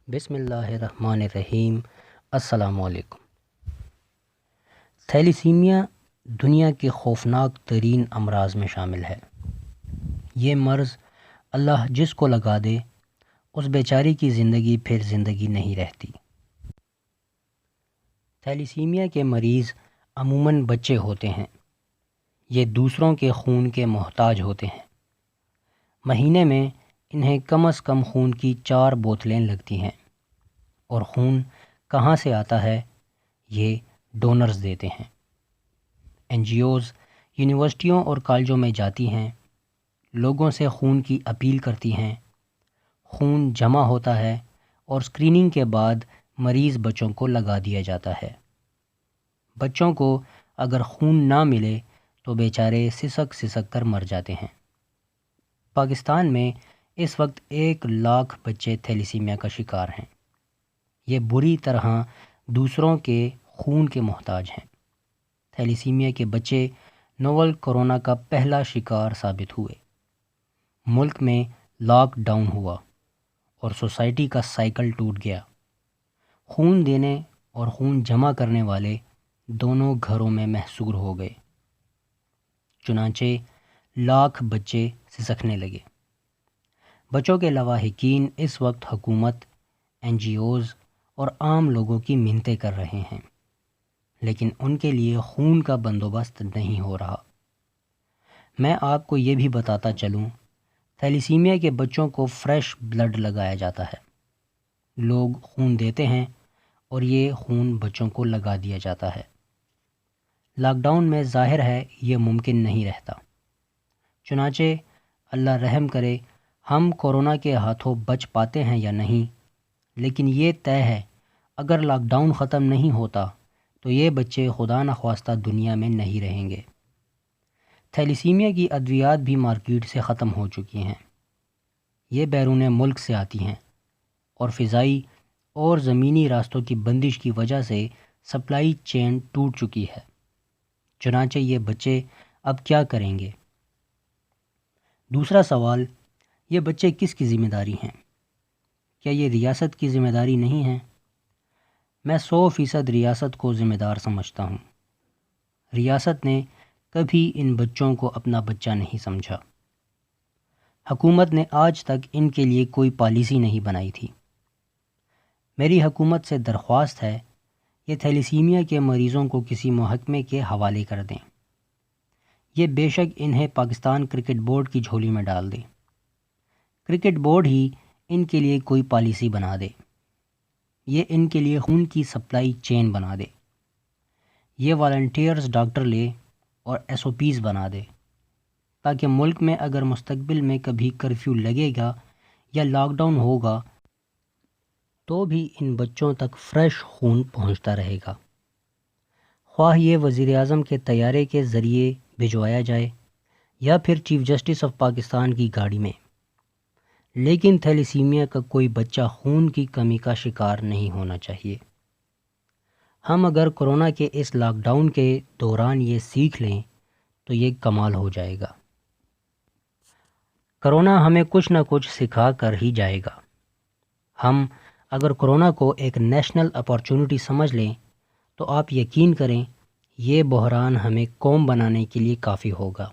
بسم اللہ الرحمن الرحیم۔ السلام علیکم۔ تھیلیسیمیا دنیا کے خوفناک ترین امراض میں شامل ہے۔ یہ مرض اللہ جس کو لگا دے اس بیچاری کی زندگی پھر زندگی نہیں رہتی۔ تھیلیسیمیا کے مریض عموماً بچے ہوتے ہیں۔ یہ دوسروں کے خون کے محتاج ہوتے ہیں۔ مہینے میں انہیں کم از کم خون کی 4 بوتلیں لگتی ہیں، اور خون کہاں سے آتا ہے یہ ڈونرز دیتے ہیں۔ این جی اوز یونیورسٹیوں اور کالجوں میں جاتی ہیں، لوگوں سے خون کی اپیل کرتی ہیں، خون جمع ہوتا ہے اور اسکریننگ کے بعد مریض بچوں کو لگا دیا جاتا ہے۔ بچوں کو اگر خون نہ ملے تو بیچارے سسک سسک کر مر جاتے ہیں۔ پاکستان میں اس وقت 1 لاکھ بچے تھیلیسیمیا کا شکار ہیں۔ یہ بری طرح دوسروں کے خون کے محتاج ہیں۔ تھیلیسیمیا کے بچے نوول کورونا کا پہلا شکار ثابت ہوئے۔ ملک میں لاک ڈاؤن ہوا اور سوسائٹی کا سائیکل ٹوٹ گیا۔ خون دینے اور خون جمع کرنے والے دونوں گھروں میں محصور ہو گئے۔ چنانچہ لاکھ بچے سسکنے لگے۔ بچوں کے لواحقین اس وقت حکومت، این جی اوز اور عام لوگوں کی منتیں کر رہے ہیں، لیکن ان کے لیے خون کا بندوبست نہیں ہو رہا۔ میں آپ کو یہ بھی بتاتا چلوں، تھیلیسیمیا کے بچوں کو فریش بلڈ لگایا جاتا ہے۔ لوگ خون دیتے ہیں اور یہ خون بچوں کو لگا دیا جاتا ہے۔ لاک ڈاؤن میں ظاہر ہے یہ ممکن نہیں رہتا۔ چنانچہ اللہ رحم کرے ہم کورونا کے ہاتھوں بچ پاتے ہیں یا نہیں، لیکن یہ طے ہے اگر لاک ڈاؤن ختم نہیں ہوتا تو یہ بچے خدا نخواستہ دنیا میں نہیں رہیں گے۔ تھیلیسیمیا کی ادویات بھی مارکیٹ سے ختم ہو چکی ہیں۔ یہ بیرون ملک سے آتی ہیں اور فضائی اور زمینی راستوں کی بندش کی وجہ سے سپلائی چین ٹوٹ چکی ہے۔ چنانچہ یہ بچے اب کیا کریں گے؟ دوسرا سوال، یہ بچے کس کی ذمہ داری ہیں؟ کیا یہ ریاست کی ذمہ داری نہیں ہے؟ میں 100% ریاست کو ذمہ دار سمجھتا ہوں۔ ریاست نے کبھی ان بچوں کو اپنا بچہ نہیں سمجھا۔ حکومت نے آج تک ان کے لیے کوئی پالیسی نہیں بنائی تھی۔ میری حکومت سے درخواست ہے یہ تھیلیسیمیا کے مریضوں کو کسی محکمے کے حوالے کر دیں۔ یہ بے شک انہیں پاکستان کرکٹ بورڈ کی جھولی میں ڈال دیں۔ کرکٹ بورڈ ہی ان کے لیے کوئی پالیسی بنا دے۔ یہ ان کے لیے خون کی سپلائی چین بنا دے۔ یہ والنٹیئرز ڈاکٹر لے اور ایس او پیز بنا دے، تاکہ ملک میں اگر مستقبل میں کبھی کرفیو لگے گا یا لاک ڈاؤن ہوگا تو بھی ان بچوں تک فریش خون پہنچتا رہے گا، خواہ یہ وزیر اعظم کے طیارے کے ذریعے بھجوایا جائے یا پھر چیف جسٹس آف پاکستان کی گاڑی میں۔ لیکن تھیلیسیمیا کا کوئی بچہ خون کی کمی کا شکار نہیں ہونا چاہیے۔ ہم اگر کورونا کے اس لاک ڈاؤن کے دوران یہ سیکھ لیں تو یہ کمال ہو جائے گا۔ کورونا ہمیں کچھ نہ کچھ سکھا کر ہی جائے گا۔ ہم اگر کورونا کو ایک نیشنل اپارچونٹی سمجھ لیں تو آپ یقین کریں یہ بحران ہمیں قوم بنانے کے لیے کافی ہوگا۔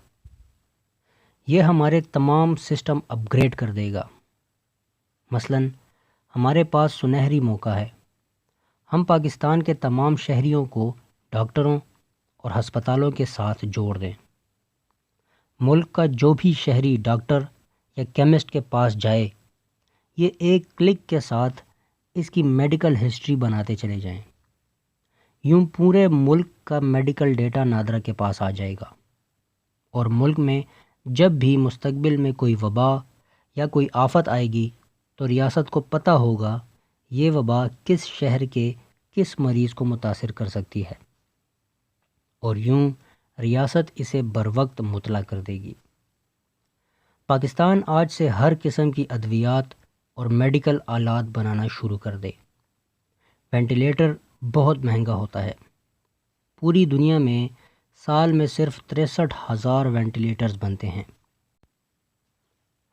یہ ہمارے تمام سسٹم اپ گریڈ کر دے گا۔ مثلا ہمارے پاس سنہری موقع ہے۔ ہم پاکستان کے تمام شہریوں کو ڈاکٹروں اور ہسپتالوں کے ساتھ جوڑ دیں۔ ملک کا جو بھی شہری ڈاکٹر یا کیمسٹ کے پاس جائے، یہ ایک کلک کے ساتھ اس کی میڈیکل ہسٹری بناتے چلے جائیں۔ یوں پورے ملک کا میڈیکل ڈیٹا نادرا کے پاس آ جائے گا، اور ملک میں جب بھی مستقبل میں کوئی وبا یا کوئی آفت آئے گی تو ریاست کو پتہ ہوگا یہ وبا کس شہر کے کس مریض کو متاثر کر سکتی ہے، اور یوں ریاست اسے بروقت مطلع کر دے گی۔ پاکستان آج سے ہر قسم کی ادویات اور میڈیکل آلات بنانا شروع کر دے۔ وینٹیلیٹر بہت مہنگا ہوتا ہے۔ پوری دنیا میں سال میں صرف 63,000 وینٹیلیٹرز بنتے ہیں۔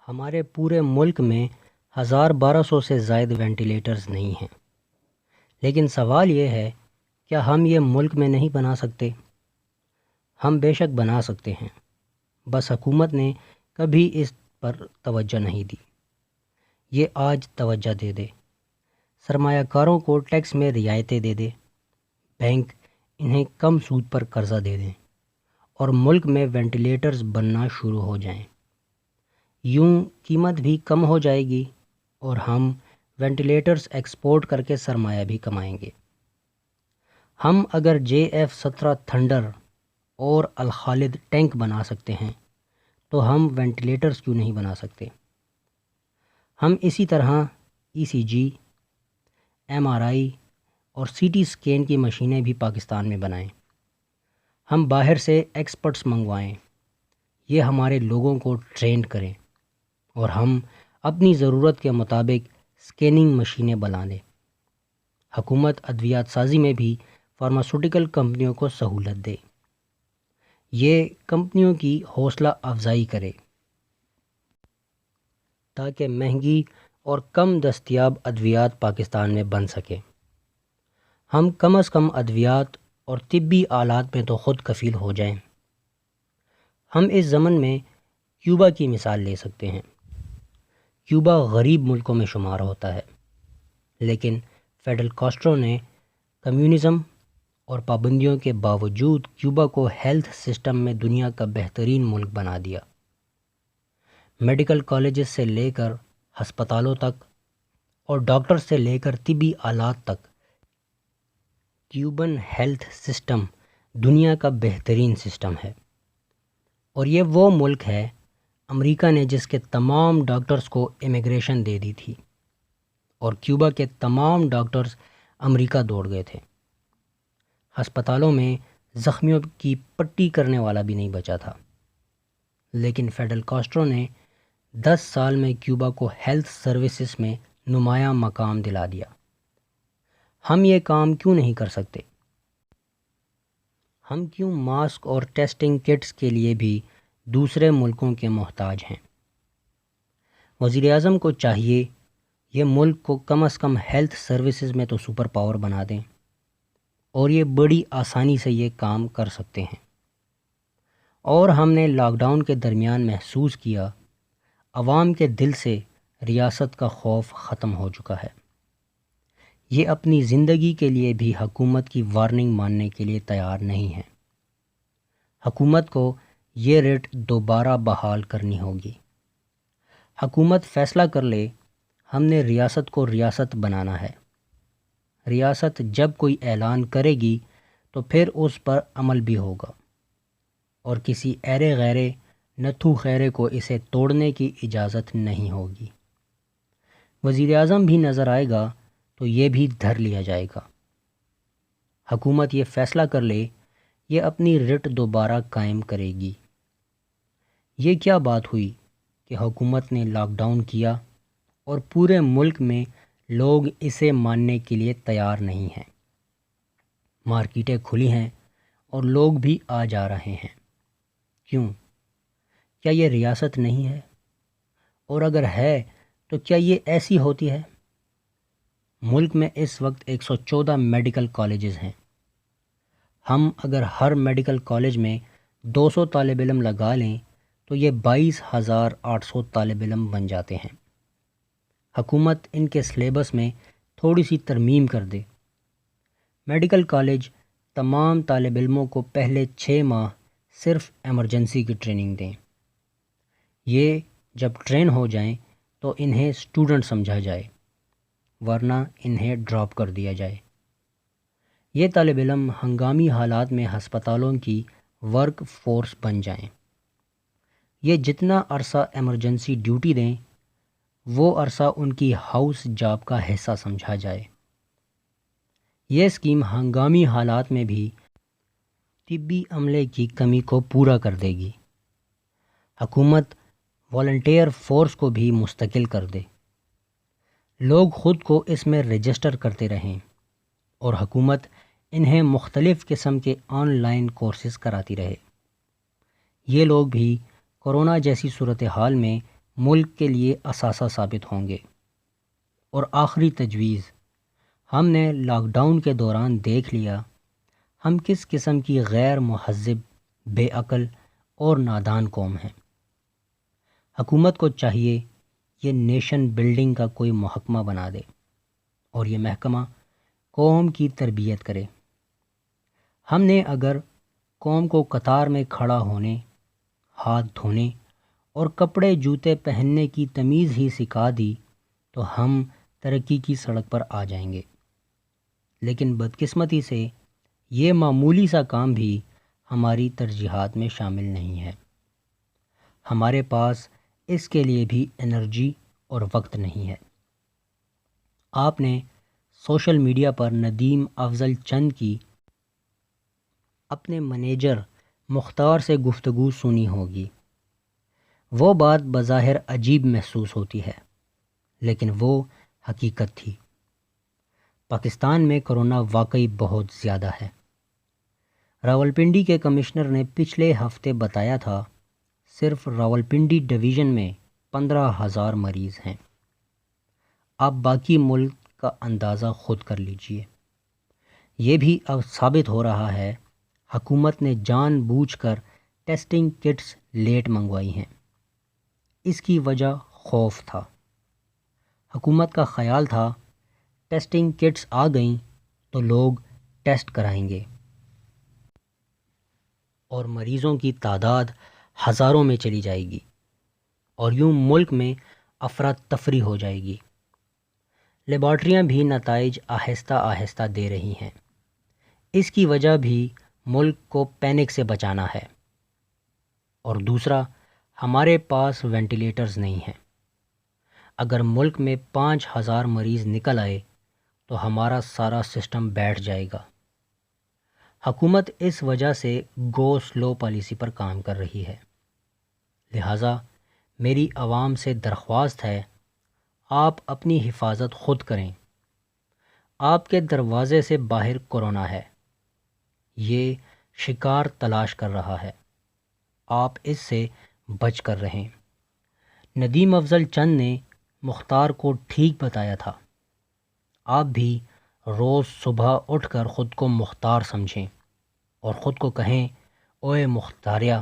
ہمارے پورے ملک میں 1200 سے زائد وینٹیلیٹرز نہیں ہیں، لیکن سوال یہ ہے کیا ہم یہ ملک میں نہیں بنا سکتے؟ ہم بے شک بنا سکتے ہیں، بس حکومت نے کبھی اس پر توجہ نہیں دی۔ یہ آج توجہ دے دے، سرمایہ کاروں کو ٹیکس میں رعایتیں دے دے، بینک انہیں کم سود پر قرضہ دے دیں اور ملک میں وینٹیلیٹرز بننا شروع ہو جائیں۔ یوں قیمت بھی کم ہو جائے گی اور ہم وینٹیلیٹرز ایکسپورٹ کر کے سرمایہ بھی کمائیں گے۔ ہم اگر JF-17 تھنڈر اور الخالد ٹینک بنا سکتے ہیں تو ہم وینٹیلیٹرز کیوں نہیں بنا سکتے؟ ہم اسی طرح ECG، MRI اور CT اسکین کی مشینیں بھی پاکستان میں بنائیں۔ ہم باہر سے ایکسپرٹس منگوائیں، یہ ہمارے لوگوں کو ٹرین کریں اور ہم اپنی ضرورت کے مطابق اسکیننگ مشینیں بنا لیں۔ حکومت ادویات سازی میں بھی فارماسیوٹیکل کمپنیوں کو سہولت دے، یہ کمپنیوں کی حوصلہ افزائی کرے تاکہ مہنگی اور کم دستیاب ادویات پاکستان میں بن سکے۔ ہم کم از کم ادویات اور طبی آلات میں تو خود کفیل ہو جائیں۔ ہم اس ضمن میں کیوبا کی مثال لے سکتے ہیں۔ کیوبا غریب ملکوں میں شمار ہوتا ہے، لیکن فیڈل کاسٹرو نے کمیونزم اور پابندیوں کے باوجود کیوبا کو ہیلتھ سسٹم میں دنیا کا بہترین ملک بنا دیا۔ میڈیکل کالجز سے لے کر ہسپتالوں تک اور ڈاکٹر سے لے کر طبی آلات تک، کیوبن ہیلتھ سسٹم دنیا کا بہترین سسٹم ہے۔ اور یہ وہ ملک ہے امریکہ نے جس کے تمام ڈاکٹرز کو امیگریشن دے دی تھی، اور کیوبا کے تمام ڈاکٹرز امریکہ دوڑ گئے تھے۔ ہسپتالوں میں زخمیوں کی پٹی کرنے والا بھی نہیں بچا تھا، لیکن فیڈل کاسٹرو نے 10 سال میں کیوبا کو ہیلتھ سروسز میں نمایاں مقام دلا دیا۔ ہم یہ کام کیوں نہیں کر سکتے؟ ہم کیوں ماسک اور ٹیسٹنگ کٹس کے لیے بھی دوسرے ملکوں کے محتاج ہیں؟ وزیر اعظم کو چاہیے یہ ملک کو کم از کم ہیلتھ سروسز میں تو سپر پاور بنا دیں، اور یہ بڑی آسانی سے یہ کام کر سکتے ہیں۔ اور ہم نے لاک ڈاؤن کے درمیان محسوس کیا عوام کے دل سے ریاست کا خوف ختم ہو چکا ہے۔ یہ اپنی زندگی کے لیے بھی حکومت کی وارننگ ماننے کے لیے تیار نہیں ہیں۔ حکومت کو یہ ریٹ دوبارہ بحال کرنی ہوگی۔ حکومت فیصلہ کر لے ہم نے ریاست کو ریاست بنانا ہے۔ ریاست جب کوئی اعلان کرے گی تو پھر اس پر عمل بھی ہوگا، اور کسی ایرے غیرے نتھو خیرے کو اسے توڑنے کی اجازت نہیں ہوگی۔ وزیر اعظم بھی نظر آئے گا تو یہ بھی دھر لیا جائے گا۔ حکومت یہ فیصلہ کر لے یہ اپنی رٹ دوبارہ قائم کرے گی۔ یہ کیا بات ہوئی کہ حکومت نے لاک ڈاؤن کیا اور پورے ملک میں لوگ اسے ماننے کے لیے تیار نہیں ہیں؟ مارکیٹیں کھلی ہیں اور لوگ بھی آ جا رہے ہیں۔ کیوں؟ کیا یہ ریاست نہیں ہے؟ اور اگر ہے تو کیا یہ ایسی ہوتی ہے؟ ملک میں اس وقت 114 میڈیکل کالجز ہیں۔ ہم اگر ہر میڈیکل کالج میں 200 طالب علم لگا لیں تو یہ 22,800 طالب علم بن جاتے ہیں۔ حکومت ان کے سلیبس میں تھوڑی سی ترمیم کر دے۔ میڈیکل کالج تمام طالب علموں کو پہلے 6 ماہ صرف ایمرجنسی کی ٹریننگ دیں۔ یہ جب ٹرین ہو جائیں تو انہیں اسٹوڈنٹ سمجھا جائے، ورنہ انہیں ڈراپ کر دیا جائے۔ یہ طالب علم ہنگامی حالات میں ہسپتالوں کی ورک فورس بن جائیں۔ یہ جتنا عرصہ ایمرجنسی ڈیوٹی دیں وہ عرصہ ان کی ہاؤس جاب کا حصہ سمجھا جائے۔ یہ اسکیم ہنگامی حالات میں بھی طبی عملے کی کمی کو پورا کر دے گی۔ حکومت والنٹیئر فورس کو بھی مستقل کر دے، لوگ خود کو اس میں رجسٹر کرتے رہیں اور حکومت انہیں مختلف قسم کے آن لائن کورسز کراتی رہے۔ یہ لوگ بھی کورونا جیسی صورتحال میں ملک کے لیے اثاثہ ثابت ہوں گے۔ اور آخری تجویز، ہم نے لاک ڈاؤن کے دوران دیکھ لیا ہم کس قسم کی غیر مہذب، بے عقل اور نادان قوم ہیں۔ حکومت کو چاہیے یہ نیشن بلڈنگ کا کوئی محکمہ بنا دے اور یہ محکمہ قوم کی تربیت کرے۔ ہم نے اگر قوم کو قطار میں کھڑا ہونے، ہاتھ دھونے اور کپڑے جوتے پہننے کی تمیز ہی سکھا دی تو ہم ترقی کی سڑک پر آ جائیں گے۔ لیکن بدقسمتی سے یہ معمولی سا کام بھی ہماری ترجیحات میں شامل نہیں ہے۔ ہمارے پاس اس کے لیے بھی انرجی اور وقت نہیں ہے۔ آپ نے سوشل میڈیا پر ندیم افضل چند کی اپنے منیجر مختار سے گفتگو سنی ہوگی۔ وہ بات بظاہر عجیب محسوس ہوتی ہے، لیکن وہ حقیقت تھی۔ پاکستان میں کرونا واقعی بہت زیادہ ہے۔ راولپنڈی کے کمشنر نے پچھلے ہفتے بتایا تھا صرف راولپنڈی ڈویژن میں 15,000 مریض ہیں۔ آپ باقی ملک کا اندازہ خود کر لیجئے۔ یہ بھی اب ثابت ہو رہا ہے حکومت نے جان بوجھ کر ٹیسٹنگ کٹس لیٹ منگوائی ہیں۔ اس کی وجہ خوف تھا۔ حکومت کا خیال تھا ٹیسٹنگ کٹس آ گئیں تو لوگ ٹیسٹ کرائیں گے اور مریضوں کی تعداد ہزاروں میں چلی جائے گی اور یوں ملک میں افراتفری ہو جائے گی۔ لیبارٹریاں بھی نتائج آہستہ آہستہ دے رہی ہیں۔ اس کی وجہ بھی ملک کو پینک سے بچانا ہے، اور دوسرا ہمارے پاس وینٹیلیٹرز نہیں ہیں۔ اگر ملک میں 5,000 مریض نکل آئے تو ہمارا سارا سسٹم بیٹھ جائے گا۔ حکومت اس وجہ سے گو سلو پالیسی پر کام کر رہی ہے۔ لہٰذا میری عوام سے درخواست ہے، آپ اپنی حفاظت خود کریں۔ آپ کے دروازے سے باہر کورونا ہے، یہ شکار تلاش کر رہا ہے، آپ اس سے بچ کر رہیں۔ ندیم افضل چند نے مختار کو ٹھیک بتایا تھا۔ آپ بھی روز صبح اٹھ کر خود کو مختار سمجھیں اور خود کو کہیں، اوئے مختاریہ،